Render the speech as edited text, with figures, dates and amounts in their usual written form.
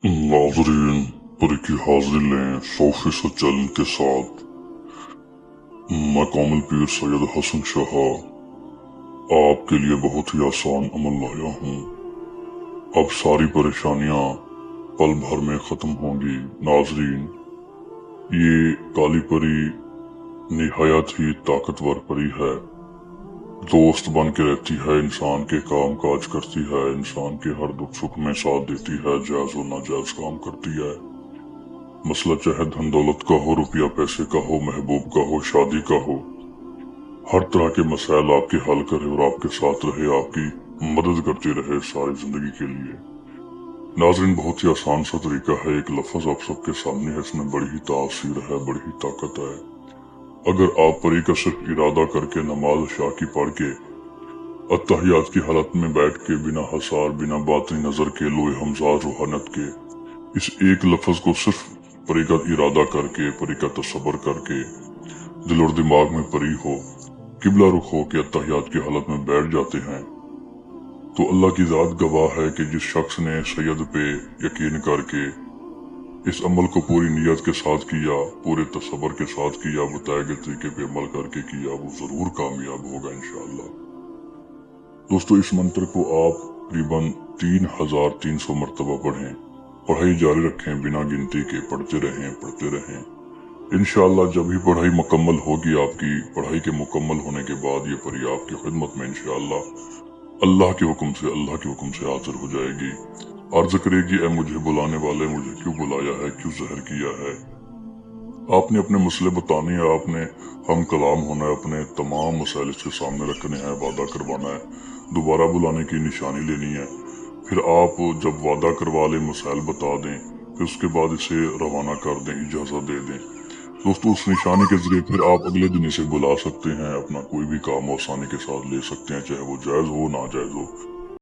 नाजरीन, परी की हाजिरी लें 100% चैलेंज के साथ। मैं कामिल पीर सैयद हसन शाह आपके लिए बहुत ही आसान अमल लाया हूँ। अब सारी परेशानियाँ पल भर में ख़त्म होंगी। नाजरीन, ये काली परी निहायत ही ताकतवर परी है। दोस्त बन के रहती है, इंसान के काम काज करती है, इंसान के हर दुख सुख में साथ देती है, जायज़ और नाजायज काम करती है। मसला चाहे धन दौलत का हो, रुपया पैसे का हो, महबूब का हो, शादी का हो, हर तरह के मसाइल आपके हल करे और आपके साथ रहे, आपकी मदद करती रहे सारी जिंदगी के लिए। नाज़रीन, बहुत ही आसान सा तरीका है। एक लफ्ज आप सबके सामने है, इसमें बड़ी ही तासीर है, बड़ी ही ताकत है। अगर आप परी का सिर्फ इरादा करके नमाज शाह की पढ़ के अत्तहियात की हालत में बैठ के बिना हसार, बिना बातनी नजर के, लोए हमजार रूहानत के, इस एक लफ्ज को सिर्फ परी का इरादा करके, परी का तसव्वुर करके, दिल और दिमाग में परी हो, किबला रुख हो के अत्तहियात की हालत में बैठ जाते हैं, तो अल्लाह की जात गवाह है कि जिस शख्स ने सैयद पे यकीन करके इस अमल को पूरी नियत के साथ किया, पूरे तसव्वुर के साथ किया, बताए गए तरीके पे अमल करके किया, वो जरूर कामयाब होगा इंशाअल्लाह। दोस्तों, इस मंत्र को आप तकरीबन 3300 मरतबा पढ़ें, पढ़ाई जारी रखें, बिना गिनती के पढ़ते रहें। इंशाअल्लाह जब भी पढ़ाई मुकम्मल होगी, आपकी पढ़ाई के मुकम्मल होने के बाद ये परी आपकी खिदमत में इंशाअल्लाह अल्लाह के हुक्म से हाजिर हो जाएगी। अर्ज करेगी, ऐ मुझे बुलाने वाले, मुझे क्यों बुलाया है, क्यों जहर किया है। आपने अपने मसले बताने हैं, आपने हम कलाम होना है, अपने तमाम मसाइल इसके सामने रखने हैं, वादा करवाना है, दोबारा बुलाने की निशानी लेनी है। फिर आप जब वादा करवा लें, मसाइल बता दें, फिर उसके बाद इसे रवाना कर दें, इजाजत दे दें। दोस्तों, उस निशानी के जरिए फिर आप अगले दिन इसे बुला सकते हैं, अपना कोई भी काम आसानी के साथ ले सकते हैं, चाहे वो जायज हो नाजायज हो।